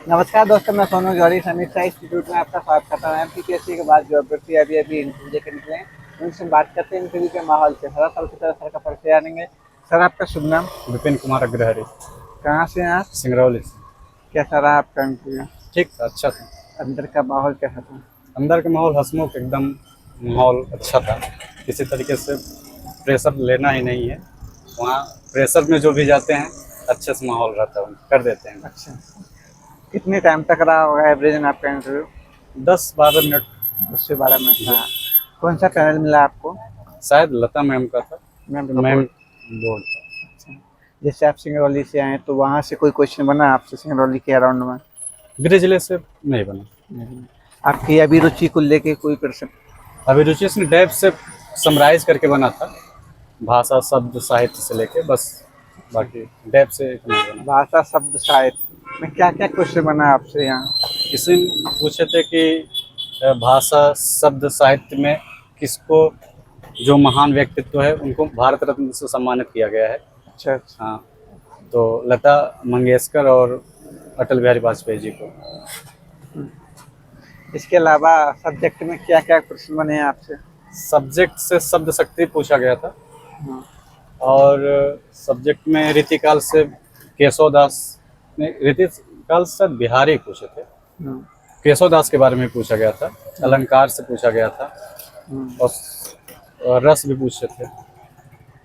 नमस्कार दोस्तों, मैं सोनू जौहरी समीक्षा इंस्टीट्यूट में आपका स्वागत करता हूँ। एमपीपीएससी के बाद जो अभ्यर्थी अभी इंटरव्यू देकर निकले हैं, उनसे बात करते हैं इंटरव्यू के माहौल से। सर, सबसे पहले सर का परिचय जानेंगे। सर, आपका शुभ नाम? विपिन कुमार अग्रहरि। कहाँ से हैं आप? सिंगरौली से। कैसा रहा आपका इंटरव्यू? ठीक था, अच्छा था। अंदर का माहौल कैसा था? अंदर का माहौल हंसमुख एकदम, माहौल अच्छा था। किसी तरीके से प्रेशर लेना ही नहीं है। वहाँ प्रेशर में जो भी जाते हैं अच्छे से माहौल रहता है, कर देते हैं। अच्छा, कितने टाइम तक रहा होगा एवरेज आपका इंटरव्यू? 10-12 मिनट। 10 से 12 मिनट रहा। कौन सा पैनल मिला आपको? शायद लता मैम का था। मैम का मैम बोर्ड। बोर्ड। अच्छा, जैसे आप सिंगरौली से आए तो वहाँ से कोई क्वेश्चन बना आपसे सिंगरौली के अराउंड में? ब्रिजले से नहीं बना। नहीं। आपकी अभिरुचि को लेके कोई प्रश्न? अभिरुचि इसमें डेप से समराइज करके बना था, भाषा शब्द साहित्य से लेके, बस बाकी डेप से नहीं बना। भाषा शब्द साहित्य में क्या क्या क्वेश्चन बना आपसे यहाँ? इसी पूछे थे कि भाषा शब्द साहित्य में किसको, जो महान व्यक्तित्व है उनको भारत रत्न से सम्मानित किया गया है। अच्छा अच्छा। हाँ, तो लता मंगेशकर और अटल बिहारी वाजपेयी जी को। इसके अलावा सब्जेक्ट में क्या क्या प्रश्न बने हैं आपसे? सब्जेक्ट से शब्द शक्ति पूछा गया था, हाँ। और सब्जेक्ट में रीतिकाल से केशव दास ने, रीतिकाल से बिहारी पूछे थे। हाँ। केशव दास के बारे में पूछा गया था, अलंकार से पूछा गया था, हाँ। और रस भी पूछे थे।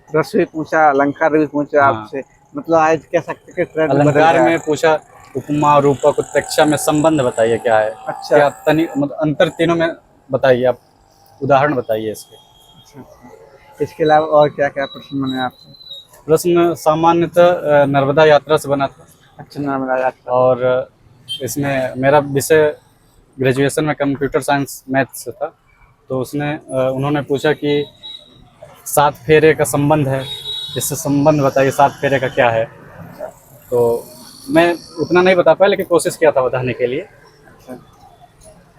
रस भी पूछा, अलंकार भी पूछा हाँ। आपसे। मतलब आज कह सकते कि ट्रेंड बदल अलंकार गया है। में पूछा उपमा रूपक उत्प्रेक्षा में संबंध बताइए क्या है। अच्छा। क्या तनि मतलब अंतर तीनों में बताइए, आप उदाहरण बताइए इसके। अच्छा अच्छा। इसके अलावा और क्या क्या प्रश्न बने आपसे? प्रश्न सामान्यतः नर्मदा यात्रा से बना था। अच्छा, नाम याद था। और इसमें मेरा विषय ग्रेजुएशन में कंप्यूटर साइंस मैथ से था, तो उसने उन्होंने पूछा कि 7 फेरे का संबंध है, इससे संबंध बताइए, 7 फेरे का क्या है। तो मैं उतना नहीं बता पाया, लेकिन कोशिश किया था बताने के लिए। अच्छा,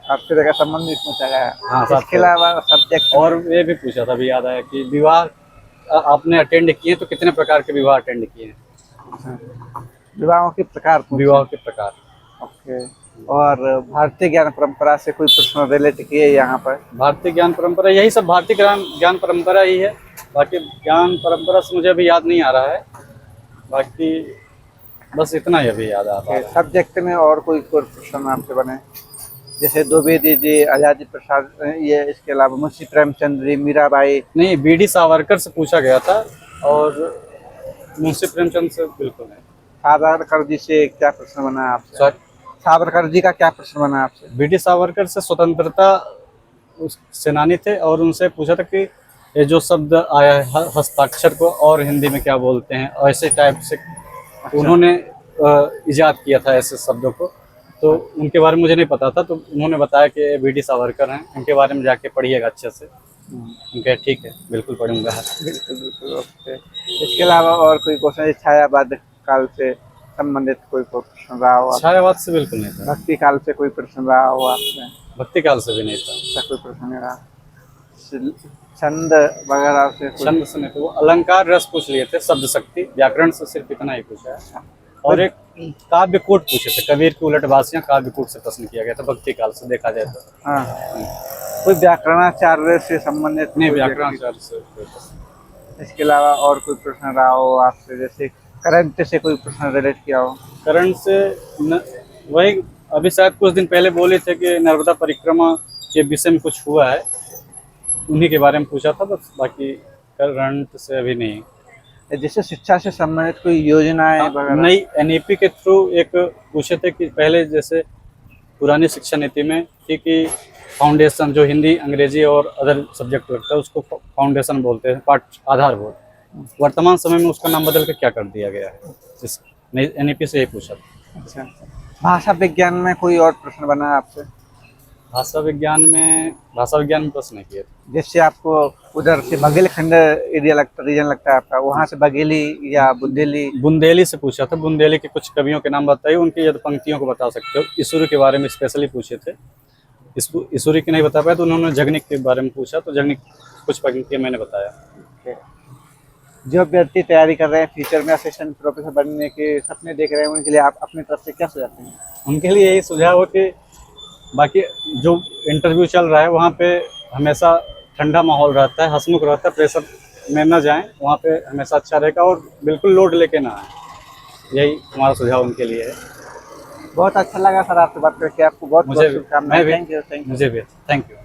आपसे जगह संबंध भी पूछा गया। हाँ, 7 इसके फेरे। अलावा सब्जेक्ट और ये भी पूछा था, अभी याद आया कि विवाह आपने अटेंड किए तो कितने प्रकार के विवाह अटेंड किए हैं। विवाहों के प्रकार पूछे। विवाह के प्रकार। ओके। और भारतीय ज्ञान परंपरा से कोई प्रश्न रिलेट किए यहाँ पर? भारतीय ज्ञान परंपरा, यही सब भारतीय ज्ञान परंपरा ही है। बाकी ज्ञान परंपरा से मुझे अभी याद नहीं आ रहा है, बाकी बस इतना ही अभी याद आ रहा है। सब्जेक्ट में और कोई प्रश्न आपसे बने? जैसे द्विवेदी जी, आजादी प्रसाद, ये इसके अलावा मुंशी प्रेमचंद जी, मीराबाई? नहीं, बीडी सावरकर से पूछा गया था, और मुंशी प्रेमचंद से बिल्कुल नहीं। सावरकर जी से क्या प्रश्न बना आपसे? सॉरी, सावरकर जी का क्या प्रश्न बना आपसे? बीडी सावरकर से स्वतंत्रता सेनानी थे, और उनसे पूछा था कि ये जो शब्द आया है हस्ताक्षर को और हिंदी में क्या बोलते हैं, ऐसे टाइप से उन्होंने इजाद किया था ऐसे शब्दों को। तो उनके बारे में मुझे नहीं पता था, तो उन्होंने बताया कि बीडी सावरकर हैं, उनके बारे में जाके पढ़िएगा अच्छे से। उनके ठीक है, बिल्कुल पढ़ूंगा। बिल्कुल बिल्कुल, ओके। इसके अलावा और कोई क्वेश्चन छायावाद काल से संबंधित कोई प्रश्न रहा हो? छायावाद से बिल्कुल नहीं था। भक्ति काल से कोई प्रश्न रहा हो आपसे? भक्ति काल से भी नहीं था। ऐसा कोई प्रश्न नहीं रहा। छंद वगैरह से कोई? छंद से नहीं था। वो अलंकार रस पूछ लिए थे, शब्द शक्ति, व्याकरण से सिर्फ इतना ही पूछा है। और एक काव्यकूट पूछे थे, कबीर की उलट बासियां, काव्यकूट से प्रश्न किया गया था भक्ति काल से, देखा जाए तो। हाँ। कोई व्याकरणाचार्य से संबंधित? नहीं, कोई व्याकरणाचार्य से। इसके अलावा और कोई प्रश्न रहा हो आपसे, जैसे करंट से कोई प्रश्न रिलेट किया हो? करण से वही अभी शायद कुछ दिन पहले बोले थे कि नर्मदा परिक्रमा के विषय में कुछ हुआ है, उन्हीं के बारे में पूछा था बस, बाकी करंट से अभी नहीं। जैसे शिक्षा से संबंधित कोई योजनाएं वगैरह? नई एनईपी के थ्रू एक पूछे थे कि पहले जैसे पुरानी शिक्षा नीति में थी कि फाउंडेशन, जो हिंदी अंग्रेजी और अदर सब्जेक्ट लगता है उसको फाउंडेशन बोलते हैं, पाठ आधारभूत। वर्तमान समय में उसका नाम बदल के क्या कर दिया गया है, इस नई एनईपी से यही पूछा था। अच्छा। भाषा विज्ञान में कोई और प्रश्न बना आपसे? भाषा विज्ञान में प्रश्न नहीं किए थे। जैसे आपको उधर से बघेलखंड एरिया लगता, रीजन लगता है आपका, वहाँ से बघेली या बुंदेली? बुंदेली से पूछा था, बुंदेली के कुछ कवियों के नाम बताइए, उनकी यदि पंक्तियों को बता सकते हो। ईश्वरी के बारे में स्पेशली पूछे थे, ईश्वरी की नहीं बता पाया, तो उन्होंने जगनिक के बारे में पूछा, तो जगनिक कुछ पंक्तियाँ मैंने बताया। जो अभ्यर्थी तैयारी कर रहे हैं फ्यूचर में असिस्टेंट प्रोफेसर बनने के सपने देख रहे हैं, उनके लिए आप अपनी तरफ से क्या सुझाते हैं? उनके लिए यही सुझाव हो कि बाकी जो इंटरव्यू चल रहा है वहाँ पे हमेशा ठंडा माहौल रहता है, हंसमुख रहता है, प्रेशर में न जाएं, वहाँ पे हमेशा अच्छा रहेगा और बिल्कुल लोड लेके ना आए। यही हमारा सुझाव उनके लिए है। बहुत अच्छा लगा सर आपसे बात करके, आपको बहुत बहुत मुझे भी, शुभकामनाएं। मैं भी, थैंक यू, थैंक यू। मुझे भी, थैंक यू।